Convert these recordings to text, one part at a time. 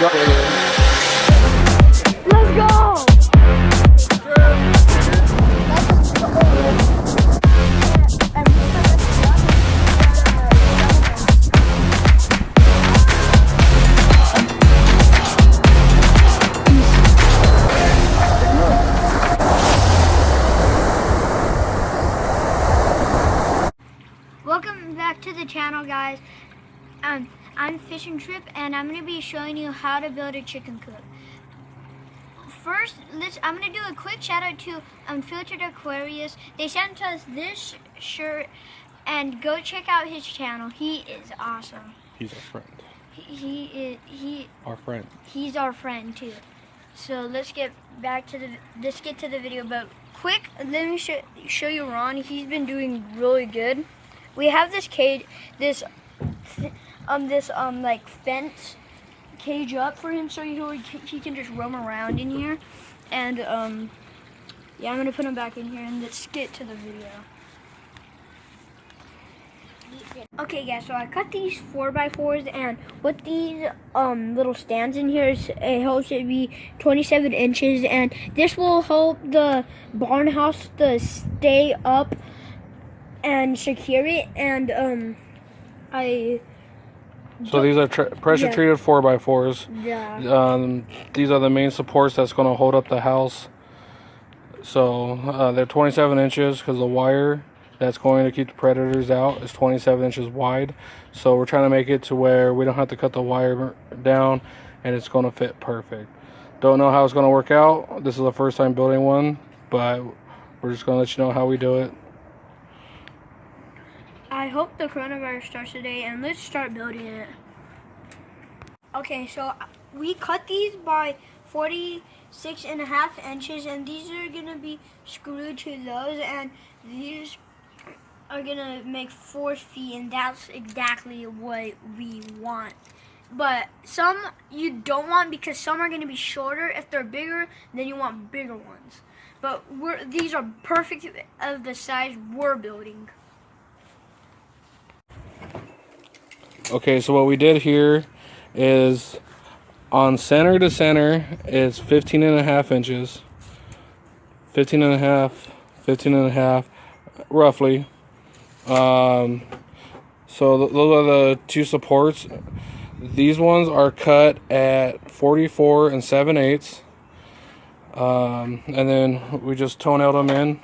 Let's go! Welcome back to the channel, guys. I'm Fishing Trip, and I'm going to be showing you how to build a chicken coop. First, I'm going to do a quick shout out to Unfiltered Aquarius. They sent us this shirt, and go check out his channel. He is awesome. He's our friend. Our friend. He's our friend too. So let's get to the video. But quick, let me show you Ron. He's been doing really good. We have this cage, this like fence cage up for him, so he can just roam around in here. And yeah, I'm gonna put him back in here, and let's get to the video. Okay, guys, so I cut these 4x4s, and with these little stands in here, it helps it be 27 inches, and this will help the barn house to stay up and secure it. And so these are pressure treated 4x4s. Yeah. These are the main supports that's going to hold up the house. So they're 27 inches because the wire that's going to keep the predators out is 27 inches wide. So we're trying to make it to where we don't have to cut the wire down, and it's going to fit perfect. Don't know how it's going to work out. This is the first time building one, but we're just going to let you know how we do it. I hope the coronavirus starts today, and let's start building it. Okay, so we cut these by 46.5 inches, and these are gonna be screwed to those, and these are gonna make 4 feet, and that's exactly what we want. But some you don't want, because some are gonna be shorter. If they're bigger, then you want bigger ones. But these are perfect of the size we're building. Okay, so what we did here is on center to center is 15.5 inches. 15.5, roughly. So those are the two supports. These ones are cut at 44 7/8. And then we just toenailed them in.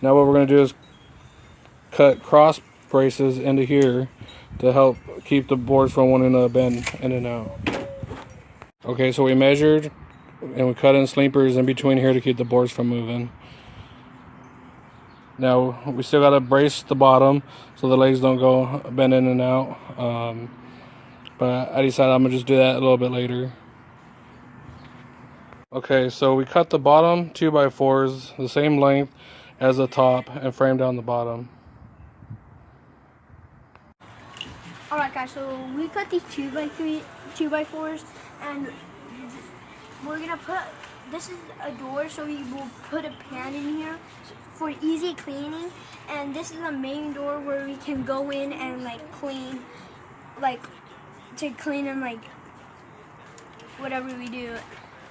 Now what we're going to do is cut cross braces into here to help keep the boards from wanting to bend in and out. Okay, so we measured and we cut in sleepers in between here to keep the boards from moving. Now we still got to brace the bottom so the legs don't go bend in and out. But I decided I'm gonna just do that a little bit later. Okay, so we cut the bottom 2x4s the same length as the top and framed down the bottom. Alright, guys, so we cut these 2x4s, and we're gonna put, this is a door, so we will put a pan in here for easy cleaning, and this is the main door where we can go in and clean, to clean and whatever we do,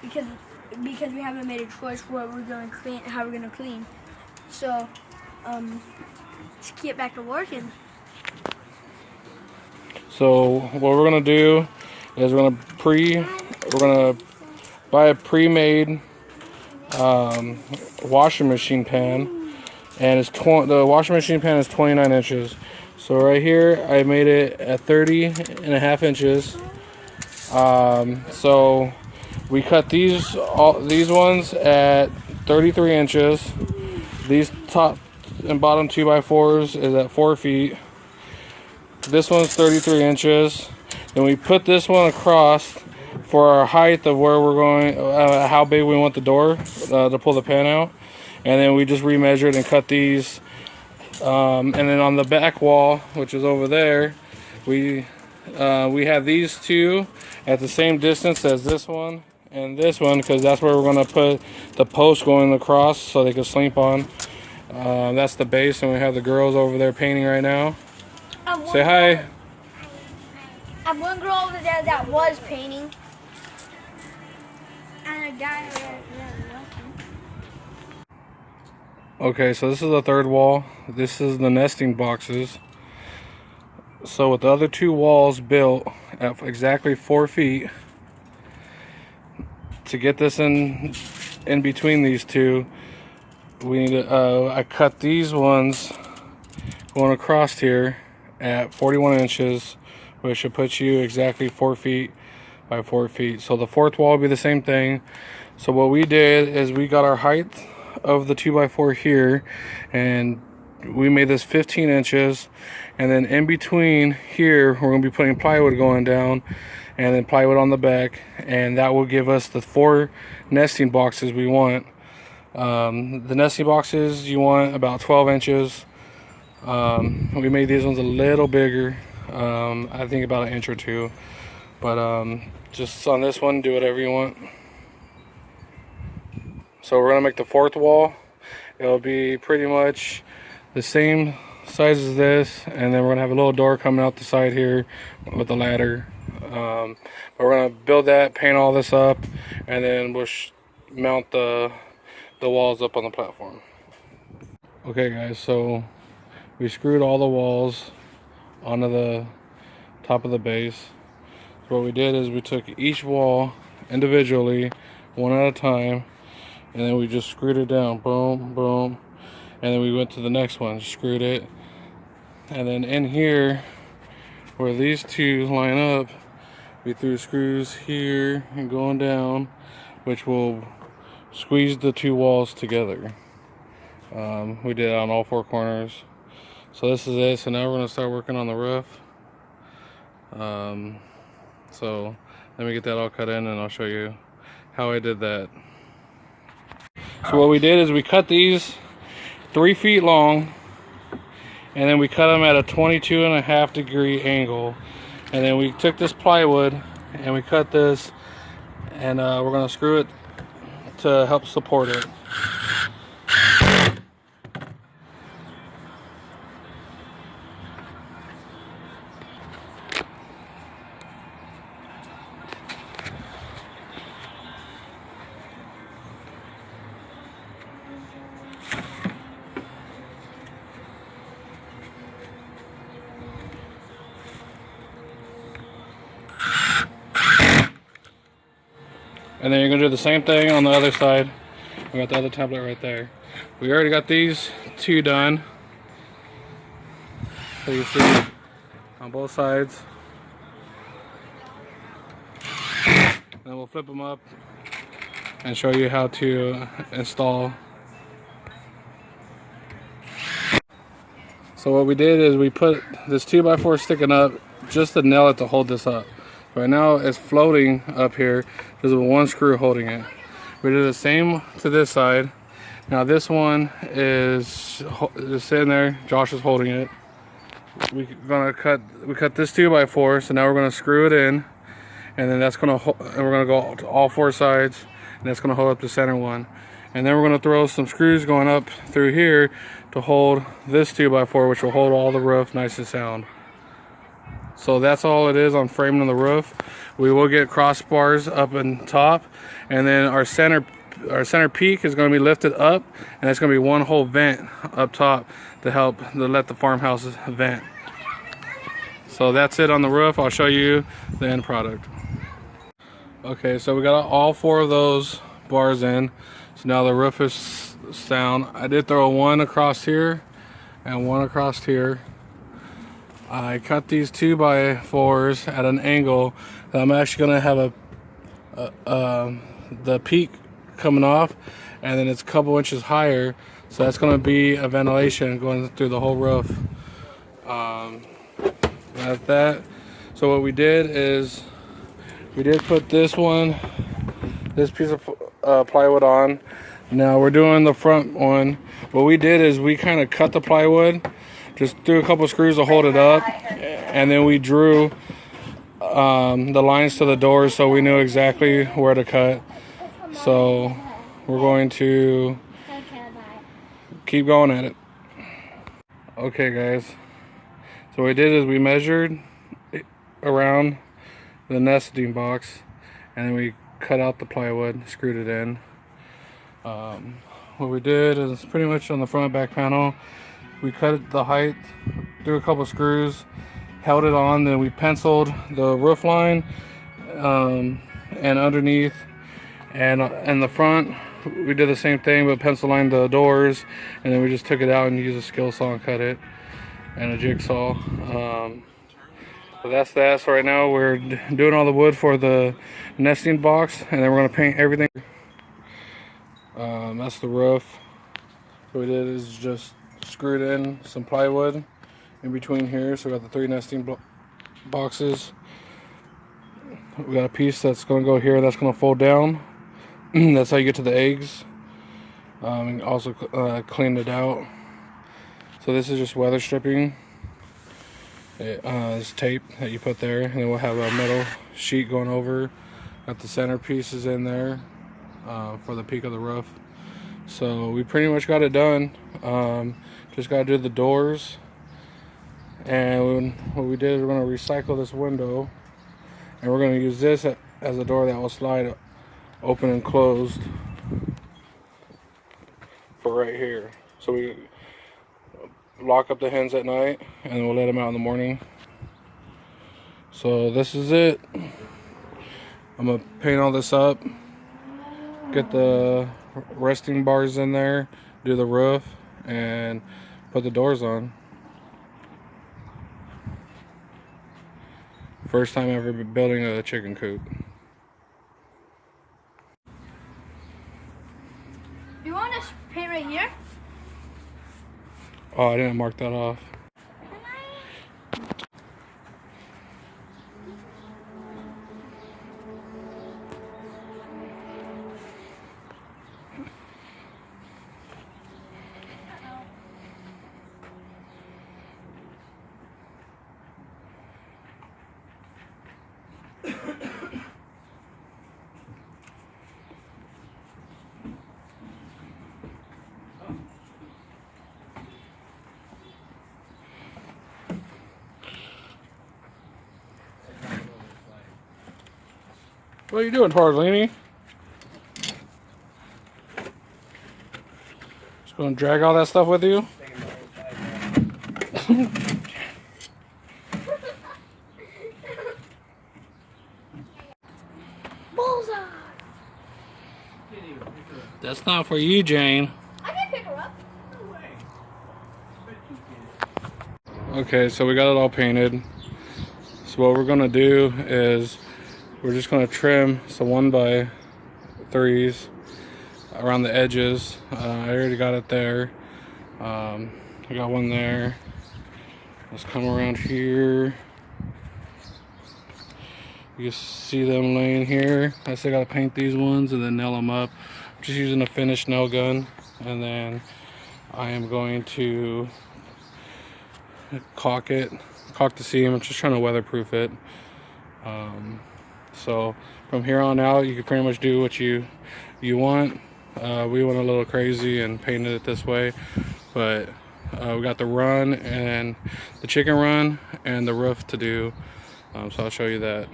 because we haven't made a choice what we're gonna clean, how we're gonna clean. So let's get back to working. So what we're gonna do is we're gonna buy a pre-made washing machine pan, and the washing machine pan is 29 inches. So right here I made it at 30.5 inches. So we cut these ones at 33 inches. These top and bottom 2x4s is at 4 feet. This one's 33 inches. Then we put this one across for our height of where we're going, how big we want the door to pull the pan out. And then we just remeasured and cut these. And then on the back wall, which is over there, we have these two at the same distance as this one and this one, because that's where we're going to put the post going across so they can sleep on. That's the base, and we have the girls over there painting right now. Say hi. And one girl over there that was painting. And a guy over there. Okay, so this is the third wall. This is the nesting boxes. So with the other two walls built at exactly 4 feet, to get this in between these two, we need to, I cut these ones going across here at 41 inches, which should put you exactly 4 feet by 4 feet. So the fourth wall will be the same thing. So what we did is we got our height of the 2x4 here, and we made this 15 inches, and then in between here we're going to be putting plywood going down, and then plywood on the back, and that will give us the 4 nesting boxes we want. The nesting boxes you want about 12 inches. We made these ones a little bigger, I think about 1 inch or 2, but just on this one, do whatever you want. So we're gonna make the fourth wall. It'll be pretty much the same size as this, and then we're gonna have a little door coming out the side here with a ladder. But we're gonna build that, paint all this up, and then we'll mount the walls up on the platform. Okay guys, so we screwed all the walls onto the top of the base. So what we did is we took each wall individually, one at a time, and then we just screwed it down, boom, boom, and then we went to the next one, screwed it, and then in here, where these two line up, we threw screws here and going down, which will squeeze the two walls together. We did it on all 4 corners. So this is it. So now we're going to start working on the roof. So let me get that all cut in and I'll show you how I did that. So what we did is we cut these 3 feet long, and then we cut them at a 22.5-degree angle, and then we took this plywood and we cut this, and we're going to screw it to help support it. And then you're gonna do the same thing on the other side. We got the other template right there. We already got these 2 done. So you see on both sides. Then we'll flip them up and show you how to install. So what we did is we put this 2x4 sticking up just to nail it to hold this up. Right now it's floating up here. There's 1 screw holding it. We did the same to this side. Now this one is sitting there. Josh is holding it. We cut this 2x4, so now we're gonna screw it in, and then we're gonna go to all 4 sides, and that's gonna hold up the center one. And then we're gonna throw some screws going up through here to hold this 2x4, which will hold all the roof nice and sound. So that's all it is on framing the roof. We will get crossbars up and top, and then our center peak is going to be lifted up, and it's going to be 1 whole vent up top to let the farmhouse vent. So that's it on the roof. I'll show you the end product. Okay, so we got all 4 of those bars in. So now the roof is sound. I did throw 1 across here and 1 across here. I cut these 2x4s at an angle that I'm actually going to have the peak coming off, and then it's a couple inches higher, so that's going to be a ventilation going through the whole roof. That's that. So what we did is we did put this piece of plywood on. Now we're doing the front one. What we did is we kind of cut the plywood, just threw a couple screws to hold it up, and then we drew the lines to the doors so we knew exactly where to cut. So we're going to keep going at it. Okay guys, so what we did is we measured around the nesting box, and then we cut out the plywood, screwed it in. What we did is pretty much on the front and back panel, we cut the height, threw a couple screws, held it on, then we penciled the roof line, and underneath, and in the front we did the same thing, but pencil lined the doors, and then we just took it out and used a skill saw and cut it, and a jigsaw. So that's that. So right now we're doing all the wood for the nesting box, and then we're going to paint everything. That's the roof. What we did is just screwed in some plywood in between here. So we got the 3 nesting boxes. We got a piece that's going to go here that's going to fold down. That's how you get to the eggs. And also cleaned it out. So this is just weather stripping. This tape that you put there, and then we'll have a metal sheet going over. Got the center pieces in there for the peak of the roof. So we pretty much got it done. Just got to do the doors, and what we did is we're going to recycle this window, and we're going to use this as a door that will slide open and closed for right here. So we lock up the hens at night, and then we'll let them out in the morning. So this is it. I'm gonna paint all this up, get the resting bars in there, do the roof, and put the doors on. First time ever building a chicken coop. You want to paint right here? Oh, I didn't mark that off. What are you doing, Tarzini? Just gonna drag all that stuff with you? Bullseye! That's not for you, Jane. I can pick her up. Okay, so we got it all painted. So what we're gonna do is we're just gonna trim some 1x3s around the edges. I already got it there. I got one there. Let's come around here. You can see them laying here. I still gotta paint these ones and then nail them up. I'm just using a finished nail gun, and then I am going to caulk the seam. I'm just trying to weatherproof it. So from here on out, you can pretty much do what you want. We went a little crazy and painted it this way, but we got the run and the chicken run and the roof to do. So I'll show you that.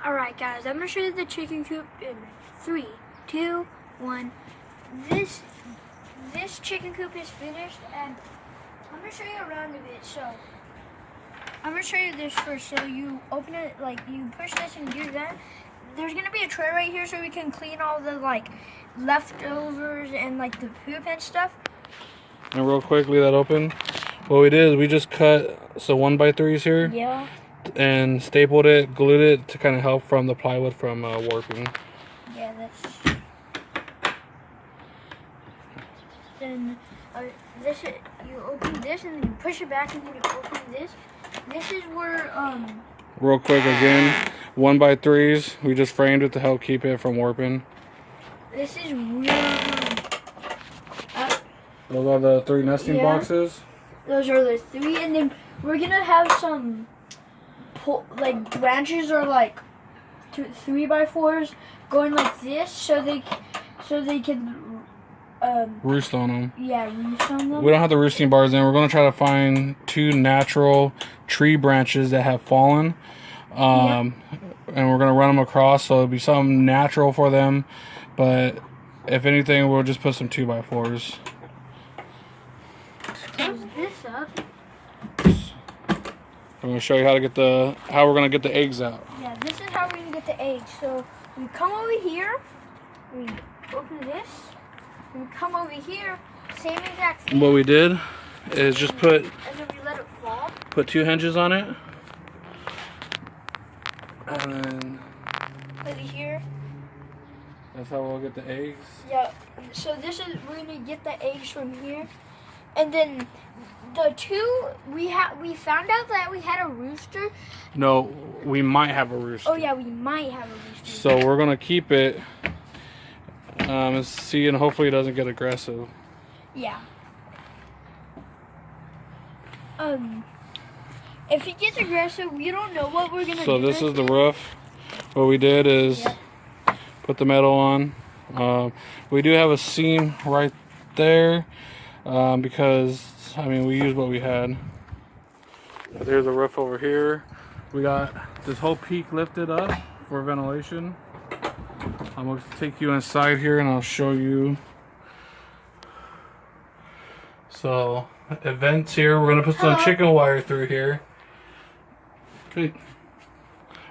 Alright guys, I'm going to show you the chicken coop in 3, 2, 1. This chicken coop is finished, and I'm going to show you around a bit. So I'm going to show you this first. So you open it, like you push this and do that. There's going to be a tray right here so we can clean all the like leftovers and like the poop and stuff. And real quickly, that open. What we did is we just cut some 1x3s here. Yeah. And stapled it, glued it to kind of help from the plywood from warping. Yeah, that's. Then this you open this and then you push it back and then you open this. This is where Real quick again, 1x3s. We just framed it to help keep it from warping. This is weird. Those are the 3 nesting boxes. Those are the 3, and then we're gonna have some like branches or like 3x4s going like this, so they can roost on them. Yeah, roost on them. We don't have the roosting bars in. We're going to try to find 2 natural tree branches that have fallen. And we're going to run them across, so it'll be something natural for them. But if anything, we'll just put some 2x4s. Close this up. I'm going to show you how we're going to get the eggs out. Yeah, this is how we're going to get the eggs. So we come over here, we open this, and we come over here, same exact thing. What we did is just put And then we let it fall. 2 hinges on it. And then Over here. that's how we'll get the eggs. Yeah, so we're going to get the eggs from here. And then the 2, we found out that we had a rooster. No, we might have a rooster. Oh yeah, we might have a rooster. So we're gonna keep it and see, and hopefully it doesn't get aggressive. Yeah. If he gets aggressive, we don't know what we're gonna do. So this is the roof. What we did is put the metal on. We do have a seam right there because I mean we used what we had. There's a roof over here. We got this whole peak lifted up for ventilation. I'm going to take you inside here and I'll show you. So, vents here. We're going to put some chicken wire through here. Okay.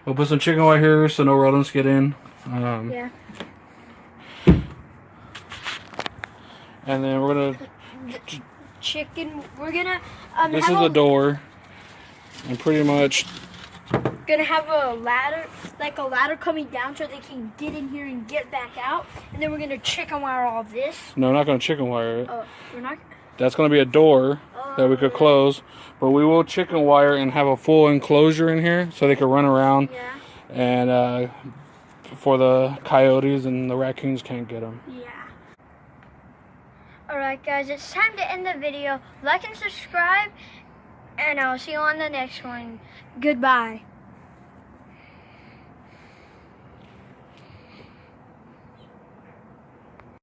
We'll put some chicken wire here so no rodents get in. Yeah. And then we're going to... We're gonna... this is the door. And pretty much... Gonna have a ladder, like a ladder coming down so they can get in here and get back out. And then we're gonna chicken wire all this. No, we're not gonna chicken wire it. Oh, we're not? That's gonna be a door that we could close. But we will chicken wire and have a full enclosure in here so they can run around. Yeah. And for the coyotes and the raccoons can't get them. Yeah. Alright guys, it's time to end the video. Like and subscribe. And I'll see you on the next one. Goodbye.